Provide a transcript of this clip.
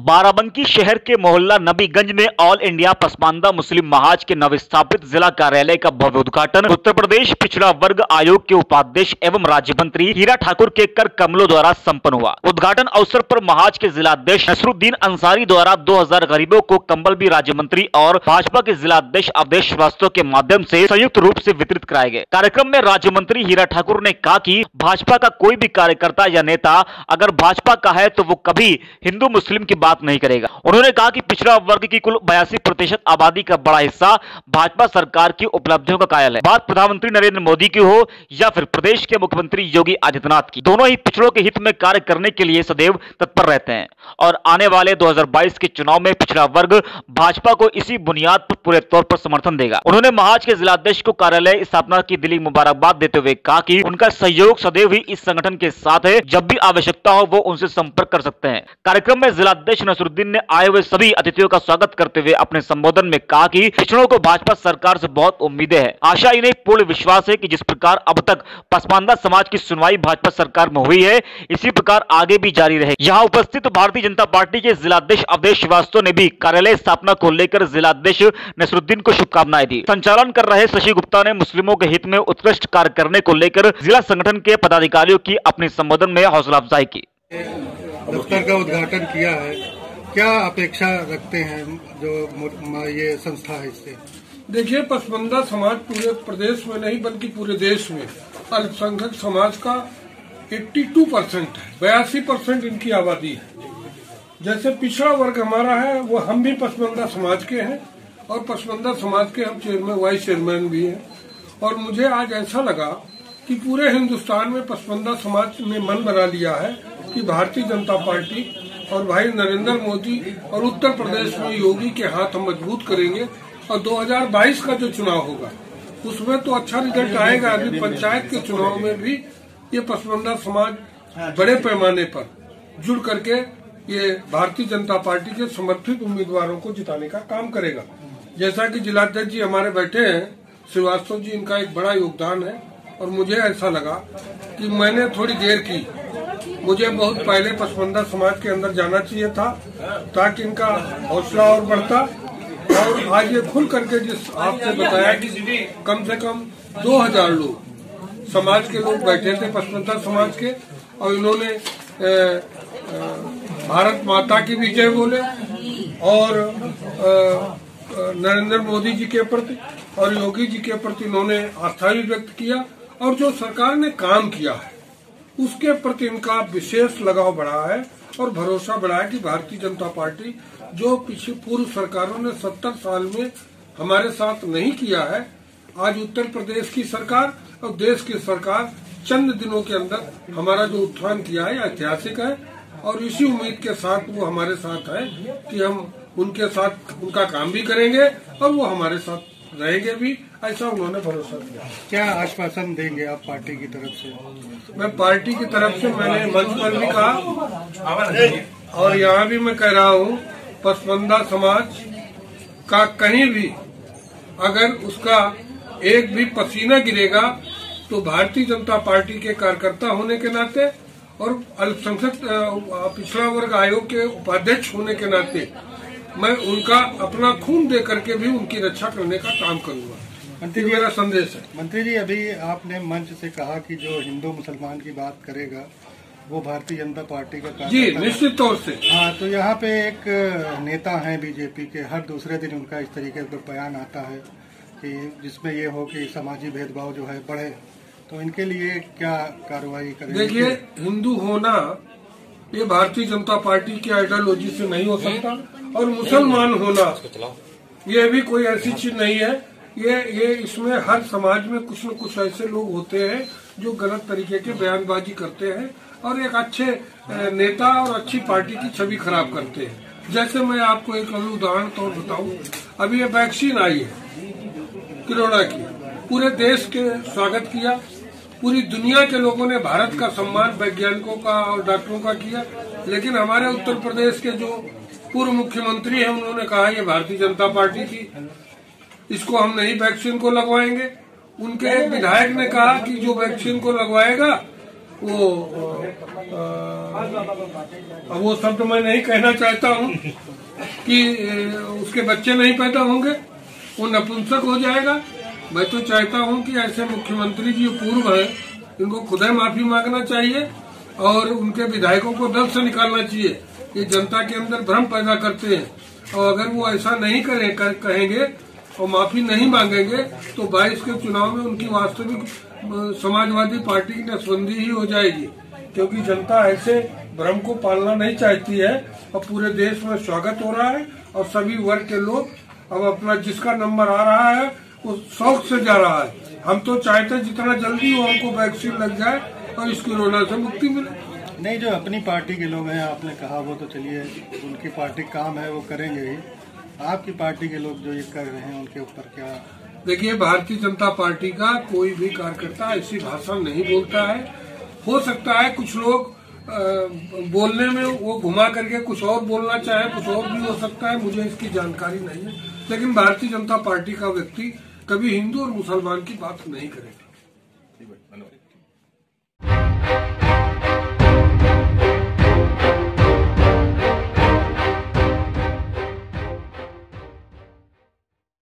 बाराबंकी शहर के मोहल्ला नबीगंज में ऑल इंडिया पसमानदा मुस्लिम महाज के नवस्थापित जिला कार्यालय का भव्य उद्घाटन उत्तर प्रदेश पिछड़ा वर्ग आयोग के उपाध्यक्ष एवं राज्य मंत्री हीरा ठाकुर के कर कमलों द्वारा संपन्न हुआ। उद्घाटन अवसर पर महाज के जिलाध्यक्ष नसरुद्दीन अंसारी द्वारा 2000 गरीबों को कंबल भी राज्य मंत्री और भाजपा के जिलाध्यक्ष अवधेश श्रीवास्तव के माध्यम से संयुक्त रूप से वितरित कराए गए। कार्यक्रम में राज्य मंत्री हीरा ठाकुर ने कहा कि भाजपा का कोई भी कार्यकर्ता या नेता अगर भाजपा का है तो वो कभी हिंदू मुस्लिम की बात नहीं करेगा। उन्होंने कहा कि पिछड़ा वर्ग की कुल 82% आबादी का बड़ा हिस्सा भाजपा सरकार की उपलब्धियों का कायल है। बात प्रधानमंत्री नरेंद्र मोदी की हो या फिर प्रदेश के मुख्यमंत्री योगी आदित्यनाथ की, दोनों ही पिछड़ों के हित में कार्य करने के लिए सदैव तत्पर रहते हैं और आने वाले 2022 के चुनाव में पिछड़ा वर्ग भाजपा को इसी बुनियाद पर पूरे तौर पर समर्थन देगा। उन्होंने महाज के जिलाध्यक्ष को कार्यालय स्थापना की दिली मुबारकबाद देते हुए कहा कि उनका सहयोग सदैव ही इस संगठन के साथ है, जब भी आवश्यकता हो वो उनसे संपर्क कर सकते हैं। कार्यक्रम में जिलाध्यक्ष नसरुद्दीन ने आए हुए सभी अतिथियों का स्वागत करते हुए अपने संबोधन में कहा कि पिछड़ों को भाजपा सरकार से बहुत उम्मीदें हैं। आशा इन्हें पूर्ण विश्वास है कि जिस प्रकार अब तक पसमानदा समाज की सुनवाई भाजपा सरकार में हुई है, इसी प्रकार आगे भी जारी रहे। यहाँ उपस्थित भारतीय जनता पार्टी के जिलाध्यक्ष अवधेश श्रीवास्तव ने भी कार्यालय स्थापना को लेकर जिलाध्यक्ष नसरुद्दीन को शुभकामनाएं दी। संचालन कर रहे शशि गुप्ता ने मुस्लिमों के हित में उत्कृष्ट कार्य करने को लेकर जिला संगठन के पदाधिकारियों की अपने संबोधन में हौसला अफजाई की। दफ्तर का उद्घाटन किया है, क्या अपेक्षा रखते हैं जो ये संस्था है इससे? देखिए, पसमानदा समाज पूरे प्रदेश में नहीं बल्कि पूरे देश में अल्पसंख्यक समाज का 82% है, 82% इनकी आबादी है। जैसे पिछड़ा वर्ग हमारा है, वो हम भी पसमानदा समाज के हैं और पसमानदा समाज के हम चेयरमैन वाइस चेयरमैन भी हैं। और मुझे आज ऐसा लगा कि पूरे हिंदुस्तान में पसमानदा समाज ने मन बना लिया है कि भारतीय जनता पार्टी और भाई नरेंद्र मोदी और उत्तर प्रदेश में योगी के हाथ हम मजबूत करेंगे और 2022 का जो चुनाव होगा उसमें तो अच्छा रिजल्ट आएगा। अभी पंचायत के चुनाव में भी ये पसमानदा समाज बड़े पैमाने पर जुड़ करके ये भारतीय जनता पार्टी के समर्थित उम्मीदवारों को जिताने का काम करेगा। जैसा कि जिलाध्यक्ष जी हमारे बैठे हैं, श्रीवास्तव जी, इनका एक बड़ा योगदान है और मुझे ऐसा लगा कि मैंने थोड़ी देर की, मुझे बहुत पहले पसमानदा समाज के अंदर जाना चाहिए था ताकि इनका हौसला और बढ़ता। और आज ये खुल करके जिस आपने बताया कि कम से कम 2000 लोग समाज के लोग बैठे थे पसमानदा समाज के और इन्होंने भारत माता की भी जय बोले और नरेंद्र मोदी जी के प्रति और योगी जी के प्रति इन्होंने आस्था भी व्यक्त किया और जो सरकार ने काम किया है उसके प्रति इनका विशेष लगाव बढ़ा है और भरोसा बढ़ा है कि भारतीय जनता पार्टी जो पिछले पूर्व सरकारों ने 70 साल में हमारे साथ नहीं किया है, आज उत्तर प्रदेश की सरकार और देश की सरकार चंद दिनों के अंदर हमारा जो उत्थान किया है ऐतिहासिक है और इसी उम्मीद के साथ वो हमारे साथ है कि हम उनके साथ उनका काम भी करेंगे और वो हमारे साथ रहेंगे भी, ऐसा उन्होंने भरोसा दिया। क्या आश्वासन देंगे आप पार्टी की तरफ से? मैं पार्टी की तरफ से मैंने मंच पर भी कहा और यहाँ भी मैं कह रहा हूँ, पसमानदा समाज का कहीं भी अगर उसका एक भी पसीना गिरेगा तो भारतीय जनता पार्टी के कार्यकर्ता होने के नाते और अल्पसंख्यक पिछड़ा वर्ग आयोग के उपाध्यक्ष होने के नाते मैं उनका अपना खून दे करके भी उनकी रक्षा करने का काम करूंगा। मंत्री जी, मेरा संदेश है। मंत्री जी, अभी आपने मंच से कहा कि जो हिंदू मुसलमान की बात करेगा वो भारतीय जनता पार्टी का काम। जी, निश्चित तौर से। हाँ, तो यहाँ पे एक नेता है बीजेपी के, हर दूसरे दिन उनका इस तरीके का बयान आता है कि जिसमें ये हो कि समाजी भेदभाव जो है बढ़े, तो इनके लिए क्या कार्रवाई करेंगे? देखिए, हिंदू होना ये भारतीय जनता पार्टी की आइडियोलॉजी से नहीं हो सकता और मुसलमान होना ये भी कोई ऐसी चीज नहीं है। ये इसमें हर समाज में कुछ न कुछ ऐसे लोग होते हैं जो गलत तरीके के बयानबाजी करते हैं और एक अच्छे नेता और अच्छी पार्टी की छवि खराब करते हैं। जैसे मैं आपको एक उदाहरण तौर बताऊं, अभी ये वैक्सीन आई है कोरोना की, पूरे देश के स्वागत किया, पूरी दुनिया के लोगों ने भारत का सम्मान वैज्ञानिकों का और डॉक्टरों का किया, लेकिन हमारे उत्तर प्रदेश के जो पूर्व मुख्यमंत्री हैं उन्होंने कहा ये भारतीय जनता पार्टी की, इसको हम नहीं वैक्सीन को लगवाएंगे। उनके एक विधायक ने कहा कि जो वैक्सीन को लगवाएगा वो अब वो शब्द मैं नहीं कहना चाहता हूँ कि उसके बच्चे नहीं पैदा होंगे, वो नपुंसक हो जाएगा। मैं तो चाहता हूँ कि ऐसे मुख्यमंत्री जी पूर्व हैं, इनको खुद माफी मांगना चाहिए और उनके विधायकों को दल से निकालना चाहिए। ये जनता के अंदर भ्रम पैदा करते हैं, और अगर वो ऐसा नहीं कहेंगे और माफी नहीं मांगेंगे तो 22 के चुनाव में उनकी वास्तविक समाजवादी पार्टी की नसबंदी ही हो जाएगी, क्योंकि जनता ऐसे भ्रम को पालना नहीं चाहती है। और पूरे देश में स्वागत हो रहा है और सभी वर्ग के लोग अब अपना जिसका नंबर आ रहा है वो शौक से जा रहा है। हम तो चाहते जितना जल्दी हो हमको वैक्सीन लग जाए और इस कोरोना से मुक्ति मिले। नहीं, जो अपनी पार्टी के लोग हैं, आपने कहा वो तो चलिए उनकी पार्टी काम है वो करेंगे ही, आपकी पार्टी के लोग जो ये कर रहे हैं उनके ऊपर क्या? देखिए, भारतीय जनता पार्टी का कोई भी कार्यकर्ता ऐसी भाषा नहीं बोलता है। हो सकता है कुछ लोग बोलने में वो घुमा करके कुछ और बोलना चाहे, कुछ और भी हो सकता है, मुझे इसकी जानकारी नहीं है। लेकिन भारतीय जनता पार्टी का व्यक्ति कभी हिंदू और मुसलमान की बात नहीं करेगा।